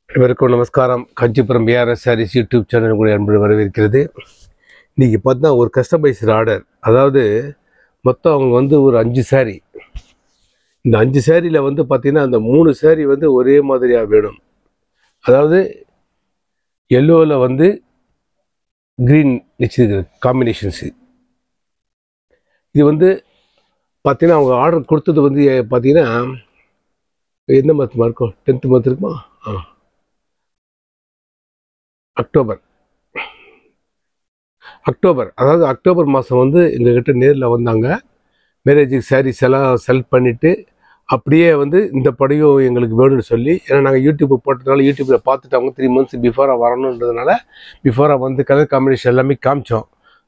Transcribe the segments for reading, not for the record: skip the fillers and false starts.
அனைவருக்கும் நமஸ்காரம். Kanchipuram BRS sarees YouTube channel கூட அன்பு வரவேற்கிறது. இன்றைக்கி பார்த்தா ஒரு கஸ்டமைஸ்டு ஆர்டர், அதாவது மொத்தம் அவங்க வந்து ஒரு 5 சாரீ. இந்த 5 சாரியில் வந்து பார்த்திங்கன்னா அந்த 3 சாரீ வந்து ஒரே மாதிரியாக வேணும். அதாவது எல்லோவில் வந்து க்ரீன் வச்சுருக்குது காம்பினேஷன்ஸு. இது வந்து பார்த்திங்கன்னா அவங்க ஆர்டர் கொடுத்தது வந்து பார்த்திங்கன்னா எந்த மந்த் இருக்கும், 10th மந்த் இருக்குமா, அக்டோபர். அதாவது அக்டோபர் மாதம் வந்து எங்ககிட்ட நேரில் வந்தாங்க. மேரேஜுக்கு சாரீஸ் எல்லாம் செலக்ட் பண்ணிவிட்டு அப்படியே வந்து இந்த படையும் எங்களுக்கு வேணும்னு சொல்லி, ஏன்னா நாங்கள் யூடியூப் போட்டதுனால யூடியூப்பில் பார்த்துட்டு அவங்க 3 months பிஃபோராக வரணுன்றதுனால பிஃபோராக வந்து கலர் காம்பினேஷன் எல்லாமே காமிச்சோம்.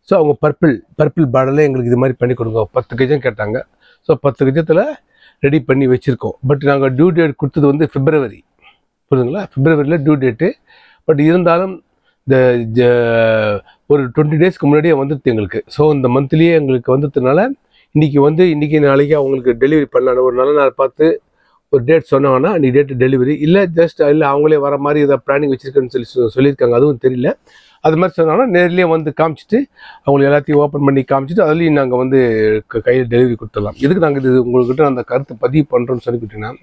ஸோ அவங்க பர்பிள் பார்டரில் எங்களுக்கு இது மாதிரி பண்ணி கொடுங்க 10 கஜம் கேட்டாங்க. ஸோ 10 கஜத்தில் ரெடி பண்ணி வச்சுருக்கோம். பட் நாங்கள் டியூ டேட் கொடுத்தது வந்து பிப்ரவரி, புரியுதுங்களா? பிப்ரவரியில் டியூ டேட்டு. பட் இருந்தாலும் இந்த ஒரு 20 டேஸ்க்கு முன்னாடியே வந்துடுது எங்களுக்கு. ஸோ இந்த மந்த்லேயே எங்களுக்கு வந்ததுனால இன்றைக்கி நாளைக்கு அவங்களுக்கு டெலிவரி பண்ணலாம். ஒரு நல்ல நாள் பார்த்து ஒரு டேட் சொன்னாங்கன்னா அன்றைக்கி டேட்டு டெலிவரி இல்லை, இல்லை அவங்களே வர மாதிரி ஏதாவது பிளானிங் வச்சுருக்கேன்னு சொல்லியிருக்காங்க. அதுவும் தெரியல. அது மாதிரி சொன்னாங்கன்னா நேர்லேயே வந்து காமிச்சிட்டு அவங்களுக்கு எல்லாத்தையும் ஓப்பன் பண்ணி காமிச்சிட்டு அதுலேயும் நாங்கள் வந்து கையில் டெலிவரி கொடுத்துடலாம். இதுக்கு நாங்கள் இது உங்கள்கிட்ட அந்த கருத்து பதிவு பண்ணுறோன்னு சொல்லிக்கிட்டீங்கன்னா,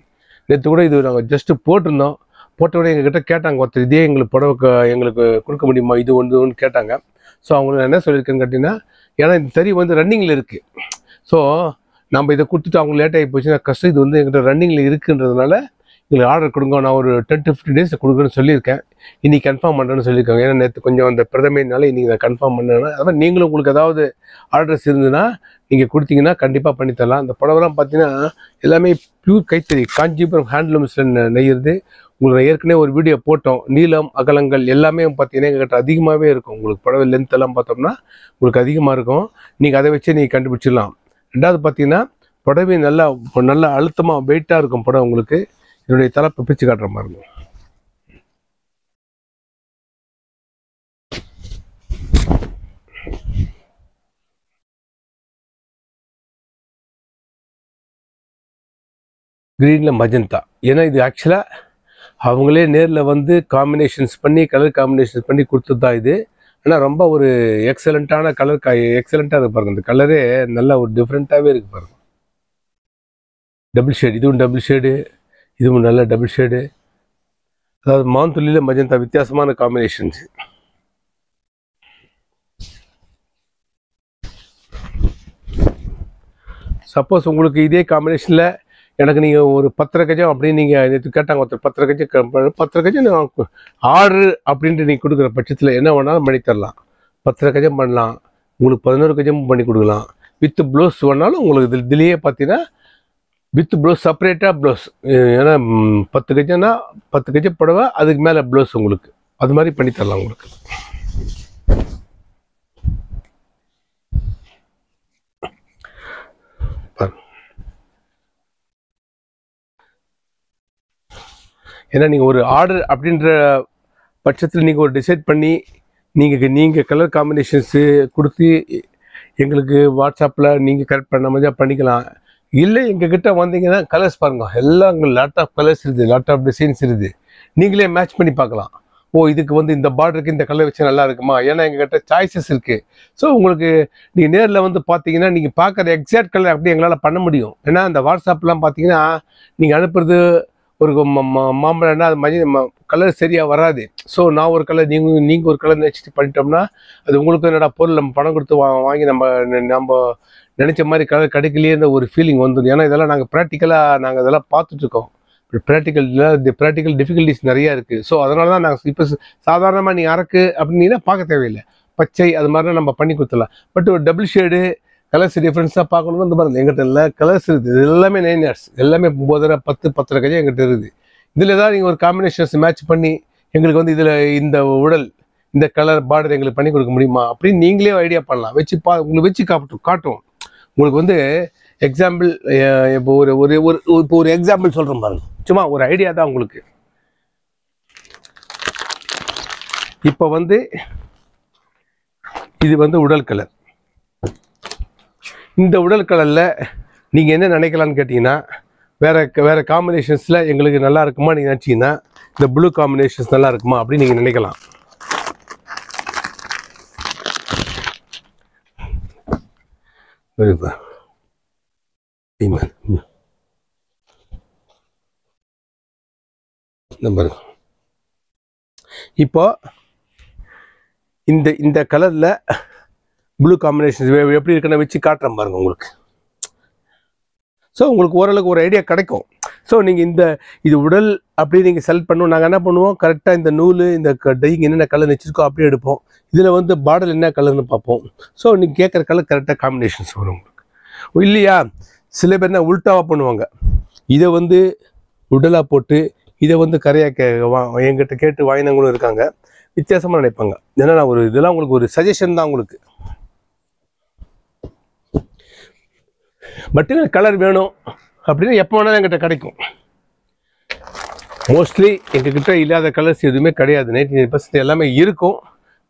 நேற்று கூட இது நாங்கள் ஜஸ்ட்டு போட்டிருந்தோம். போட்டவுடனே எங்ககிட்ட கேட்டாங்க ஒருத்தர், இதே எங்களுக்கு புடவை எங்களுக்கு கொடுக்க முடியுமா இது ஒன்று கேட்டாங்க. ஸோ அவங்களுக்கு என்ன சொல்லியிருக்கேன்னு கேட்டிங்கன்னா, ஏன்னா இந்த தறி வந்து ரன்னிங்கில் இருக்குது. ஸோ நம்ம இதை கொடுத்துட்டு அவங்க லேட் ஆகி போச்சுன்னா கஷ்டம். இது வந்து எங்கிட்ட ரன்னிங்கில் இருக்குன்றதுனால எங்களுக்கு ஆர்டர் கொடுங்க, நான் ஒரு 10 to 15 days கொடுக்குறேன்னு சொல்லியிருக்கேன். இன்றைக்கி கன்ஃபார்ம் பண்ணுறேன்னு சொல்லியிருக்காங்க. ஏன்னா நேற்று கொஞ்சம் அந்த பிரதமைனால இன்றைக்கி நான் கன்ஃபார்ம் பண்ணேன்னா, அதான் நீங்களும் உங்களுக்கு ஏதாவது ஆர்டர்ஸ் இருந்ததுன்னா நீங்கள் கொடுத்தீங்கன்னா கண்டிப்பாக பண்ணித்தரலாம். அந்த புடவைலாம் பார்த்தீங்கன்னா எல்லாமே பியூர் கைத்தறி, காஞ்சிபுரம் ஹேண்ட்லூம்ஸில் நெய்யிறது. உங்களுக்கு ஏற்கனவே ஒரு வீடியோ போட்டோம். நீளம் அகலங்கள் எல்லாமே பார்த்தீங்கன்னா எங்கள்கிட்ட அதிகமாகவே இருக்கும். உங்களுக்கு புடவை லென்த் எல்லாம் பார்த்தோம்னா உங்களுக்கு அதிகமாக இருக்கும். நீங்கள் அதை வச்சே நீங்கள் கண்டுபிடிச்சிடலாம். ரெண்டாவது பார்த்தீங்கன்னா புடவை நல்லா அழுத்தமாக வெயிட்டாக இருக்கும் புடவை. உங்களுக்கு என்னுடைய தலைப்பை பிரித்து காட்டுற மாதிரி இருக்கும். க்ரீனில் மஜந்தா. ஏன்னா இது ஆக்சுவலாக அவங்களே நேரில் வந்து காம்பினேஷன்ஸ் பண்ணி கலர் காம்பினேஷன்ஸ் பண்ணி கொடுத்தது தான் இது. ஆனால் ரொம்ப ஒரு எக்ஸலண்ட்டான கலர், எக்ஸலண்ட்டாக இருக்கு பாருங்கள். இந்த கலரே நல்லா ஒரு டிஃப்ரெண்ட்டாகவே இருக்குது பாருங்கள். டபுள் ஷேடு, இதுவும் டபுள் ஷேடு, இதுவும் நல்ல டபுள் ஷேடு. அதாவது மாந்துள்ளியில் மஜந்தா வித்தியாசமான காம்பினேஷன்ஸ். சப்போஸ் உங்களுக்கு இதே காம்பினேஷனில் எனக்கு நீங்கள் ஒரு 10 கஜம் அப்படின்னு நீங்கள் நேற்று கேட்டாங்க ஒருத்தர், 10 கஜம் ஆர்டரு அப்படின்ட்டு நீங்கள் கொடுக்குற பட்சத்தில் என்ன வேணாலும் பண்ணி தரலாம். 10 கஜம் பண்ணலாம், உங்களுக்கு 11 கஜமும் பண்ணி கொடுக்கலாம். வித் ப்ளவுஸ் வேணாலும் உங்களுக்கு இதுலேயே பார்த்தீங்கன்னா வித் ப்ளவுஸ், செப்பரேட்டாக ப்ளவுஸ். ஏன்னா 10 கஜம்னா 10 கஜம் புடவை, அதுக்கு மேலே ப்ளவுஸ் உங்களுக்கு அது மாதிரி பண்ணி தரலாம் உங்களுக்கு. ஏன்னா நீங்கள் ஒரு ஆர்டர் அப்படின்ற பட்சத்தில் நீங்கள் ஒரு டிசைட் பண்ணி நீங்கள் கலர் காம்பினேஷன்ஸு கொடுத்து எங்களுக்கு வாட்ஸ்அப்பில் நீங்கள் கரெக்ட் பண்ண மாதிரி பண்ணிக்கலாம். இல்லை எங்ககிட்ட வந்தீங்கன்னா கலர்ஸ் பாருங்கள், எல்லாம் அங்கே லாட் ஆஃப் கலர்ஸ் இருக்குது, லாட் ஆஃப் டிசைன்ஸ் இருக்குது. நீங்களே மேட்ச் பண்ணி பார்க்கலாம். இதுக்கு வந்து இந்த பார்டருக்கு இந்த கலர் வச்சு நல்லா இருக்குமா, ஏன்னா எங்ககிட்ட சாய்ஸஸ் இருக்குது. ஸோ உங்களுக்கு நீங்கள் நேரில் வந்து பார்த்தீங்கன்னா நீங்கள் பார்க்குற எக்ஸாக்ட் கலர் அப்படி எங்களால் பண்ண முடியும். ஏன்னா அந்த வாட்ஸ்அப்லாம் பார்த்தீங்கன்னா நீங்கள் அனுப்புறது ஒரு மாம்பழம்னா அது கலர் சரியாக வராது. ஸோ நான் ஒரு கலர் நீங்கள் ஒரு கலர் நினச்சிட்டு பண்ணிட்டோம்னா அது உங்களுக்கு என்னடா பொருள் நம்ம பணம் கொடுத்து வாங்கி நம்ம நினச்ச மாதிரி கலர் கிடைக்கலையேன்ற ஒரு ஃபீலிங் வந்துடும். ஏன்னா இதெல்லாம் நாங்கள் இதெல்லாம் பார்த்துட்ருக்கோம். ப்ராக்டிக்கல் டிஃபிகல்ட்டிஸ் நிறையா இருக்குது. ஸோ அதனால தான் நாங்கள் இப்போ சாதாரணமாக நீங்கள் அரக்கு அப்படின்னா பார்க்க தேவையில்லை, பச்சை அது மாதிரிலாம் நம்ம பண்ணி கொடுத்துடலாம். பட் ஒரு டபுள் ஷேடு கலர்ஸ் டிஃப்ரென்ஸாக பார்க்கணும். இந்த மாதிரி எங்கிட்ட எல்லா கலர்ஸ் இருக்குது. இது எல்லாமே 9 yards, எல்லாமே 9.5 10 கஜம் எங்கிட்ட இருக்குது. இதில் தான் நீங்கள் ஒரு காம்பினேஷன்ஸ் மேட்ச் பண்ணி எங்களுக்கு வந்து இதில் இந்த உடல் இந்த கலர் பார்டர் எங்களுக்கு பண்ணி கொடுக்க முடியுமா அப்படின்னு நீங்களே ஐடியா பண்ணலாம். உங்களுக்கு வச்சு காட்டும். உங்களுக்கு வந்து எக்ஸாம்பிள் இப்போ ஒரு எக்ஸாம்பிள் சொல்கிறேன் பாருங்க, சும்மா ஒரு ஐடியா தான் உங்களுக்கு. இப்போ வந்து இது வந்து உடல் கலர். இந்த உடல் கலரில் நீங்கள் என்ன நினைக்கலான்னு கேட்டிங்கன்னா, வேறு காம்பினேஷன்ஸில் எங்களுக்கு நல்லா இருக்குமா நீங்கள் நினச்சிங்கன்னா இந்த ப்ளூ காம்பினேஷன்ஸ் நல்லா இருக்குமா அப்படின்னு நீங்கள் நினைக்கலாம். இப்போ இந்த கலரில் ப்ளூ காம்பினேஷன்ஸ் எப்படி இருக்குன்னு வச்சு காட்டுறேன் பாருங்க உங்களுக்கு. ஸோ உங்களுக்கு ஓரளவுக்கு ஒரு ஐடியா கிடைக்கும். ஸோ நீங்கள் இது உடல் அப்படி நீங்கள் செலக்ட் பண்ணுவோம். நாங்கள் என்ன பண்ணுவோம், கரெக்டாக இந்த நூல் இந்த டைங்க என்னென்ன கலர் வச்சுருக்கோ அப்படியே எடுப்போம். இதில் வந்து பார்டர் என்ன கலர்னு பார்ப்போம். ஸோ நீங்கள் கேட்குற கலர் கரெக்டாக காம்பினேஷன்ஸ் வரும் உங்களுக்கு. இல்லையா சில பேர் என்ன உல்ட்டாவாக பண்ணுவாங்க, இதை வந்து உடலாக போட்டு இதை வந்து கரையாக என்கிட்ட கேட்டு வாங்கினவங்களும் இருக்காங்க. வித்தியாசமாக நினைப்பாங்க. ஏன்னா நான் இதெல்லாம் உங்களுக்கு ஒரு சஜஷன் தான் உங்களுக்கு. பட் கலர் வேணும் அப்படின்னா எப்போ வேணாலும் என்கிட்ட கிடைக்கும். மோஸ்ட்லி எங்ககிட்ட இல்லாத கலர்ஸ் எதுவுமே கிடையாது. 99% எல்லாமே இருக்கும்.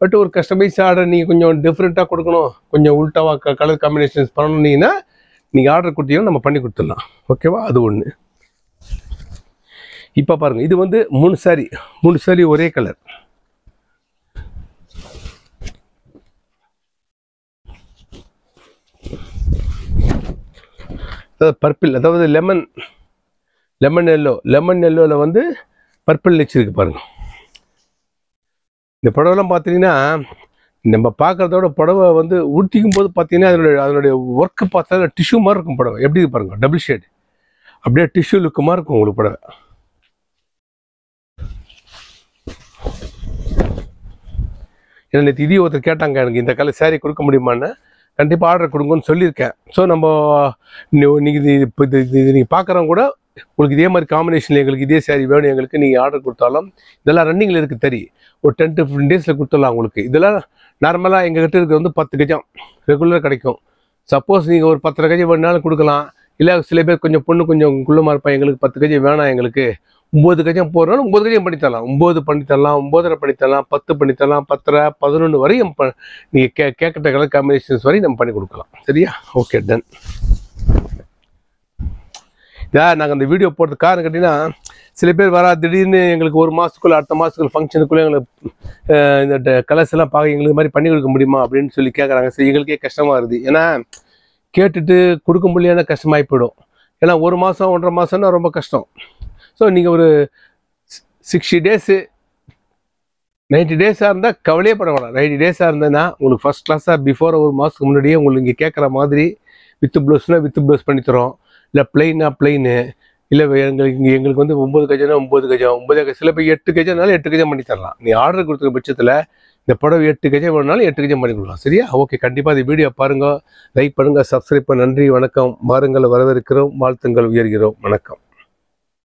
பட் ஒரு கஸ்டமைஸ் ஆர்டர் நீங்கள் கொஞ்சம் டிஃப்ரெண்ட்டாக கொடுக்கணும், கொஞ்சம் உல்ட்டாவாக கலர் காம்பினேஷன்ஸ் பண்ணணுன்னீங்கன்னா நீங்கள் ஆர்டர் கொடுத்தீங்கன்னா நம்ம பண்ணி கொடுத்துடலாம். ஓகேவா? அது ஒன்று. இப்போ பாருங்கள், இது வந்து 3 சாரி ஒரே கலர். பர்பிள், அதாவது லெமன் எல்லோவில் வந்து பர்பிள் வச்சிருக்கு பாருங்க. இந்த புடவைலாம் பார்த்தீங்கன்னா நம்ம பார்க்குறதோட புடவை வந்து உடுத்திக்கும் போது பார்த்தீங்கன்னா அதனுடைய ஒர்க்கு பார்த்தா டிஷ்யூ மாதிரி இருக்கும் புடவை. எப்படி பாருங்க, டபுள் ஷேட் அப்படியே டிஷ்யூ லுக்கு மாதிரி இருக்கும் உங்களுக்கு புடவை. ஏன்னா நேற்று இதையும் ஒருத்தர் கேட்டாங்க, எனக்கு இந்த கலர் சாரீ கொடுக்க முடியுமான்னு. கண்டிப்பாக ஆர்டர் கொடுங்கன்னு சொல்லியிருக்கேன். ஸோ நம்ம நீங்கள் இப்போ இது நீங்கள் பார்க்குறவங்க கூட உங்களுக்கு இதே மாதிரி காம்பினேஷனில் எங்களுக்கு இதே சாரீ வேணும் எங்களுக்கு நீங்கள் ஆர்டர் கொடுத்தாலும் இதெல்லாம் ரன்னிங்கில் இருக்குது. தெரியும், ஒரு 10 to 15 டேஸில் கொடுத்துடலாம் உங்களுக்கு. இதெல்லாம் நார்மலாக எங்ககிட்ட இருக்கிறது வந்து 10 கஜம் ரெகுலராக கிடைக்கும். சப்போஸ் நீங்கள் ஒரு 10 கஜம் வேணுனாலும் கொடுக்கலாம். இல்லை சில பேர் கொஞ்சம் கொஞ்சம் குள்ளமாக இருப்பான், எங்களுக்கு 10 கஜம் வேணாம், எங்களுக்கு 9 கஜம் போகிறனாலும் 9 கஜம் பண்ணித்தரலாம், 9 பண்ணித்தரலாம், 9.5 பண்ணித்தரலாம், 10 பண்ணித்தரலாம், 10.5, 11 வரையும் நீங்கள் கேட்குற கலர் காம்பினேஷன்ஸ் வரையும் நம்ம பண்ணி கொடுக்கலாம். சரியா? Okay, done. நாங்கள் அந்த வீடியோ போடுறது காரணம் கேட்டிங்கன்னா, சில பேர் திடீர்னு எங்களுக்கு ஒரு மாதத்துக்குள்ளே அடுத்த மாதத்துக்குள்ள ஃபங்க்ஷனுக்குள்ளே எங்களுக்கு இந்த கலர்ஸ் எல்லாம் பார்க்க எங்களுக்கு மாதிரி பண்ணி கொடுக்க முடியுமா அப்படின்னு சொல்லி கேட்குறாங்க. சரி, எங்களுக்கே கஷ்டமாக இருக்குது. ஏன்னா கேட்டுட்டு கொடுக்க முடியாத கஷ்டமாகி போயிடும். ஏன்னா 1 மாதம் 1.5 மாதம்னா ரொம்ப கஷ்டம். ஸோ நீங்கள் ஒரு 60 டேஸு 90 டேஸாக இருந்தால் கவலையே பட வேணாம். 90 டேஸாக இருந்ததுன்னா உங்களுக்கு ஃபஸ்ட் கிளாஸாக பிஃபோர் ஒரு மாதத்துக்கு முன்னாடியே உங்களுக்கு இங்கே கேட்குற மாதிரி வித் ப்ளவுஸ்னால் வித் ப்ளவுஸ் பண்ணித்தரோம். இல்லை பிளெயினா பிளெயின், இல்லை எங்களுக்கு வந்து 9 கஜம்னா 9 கஜம், 9 கஜம், சில பேர் 8 கஜம்னாலும் 8 கஜம் பண்ணி தரலாம். நீ ஆர்டர் கொடுக்குற பட்சத்தில் இந்த புடவை 8 கஜம் வேணுனாலும் 8 கஜம் பண்ணி கொடுக்கலாம். சரியா? ஓகே, கண்டிப்பாக இந்த வீடியோ பாருங்கள், லைக் பண்ணுங்கள், சப்ஸ்கிரைப் பண்ண. நன்றி, வணக்கம். வாருங்கள், வரவேற்கிறோம், வாழ்த்துங்கள், உயர்கிறோம். வணக்கம்.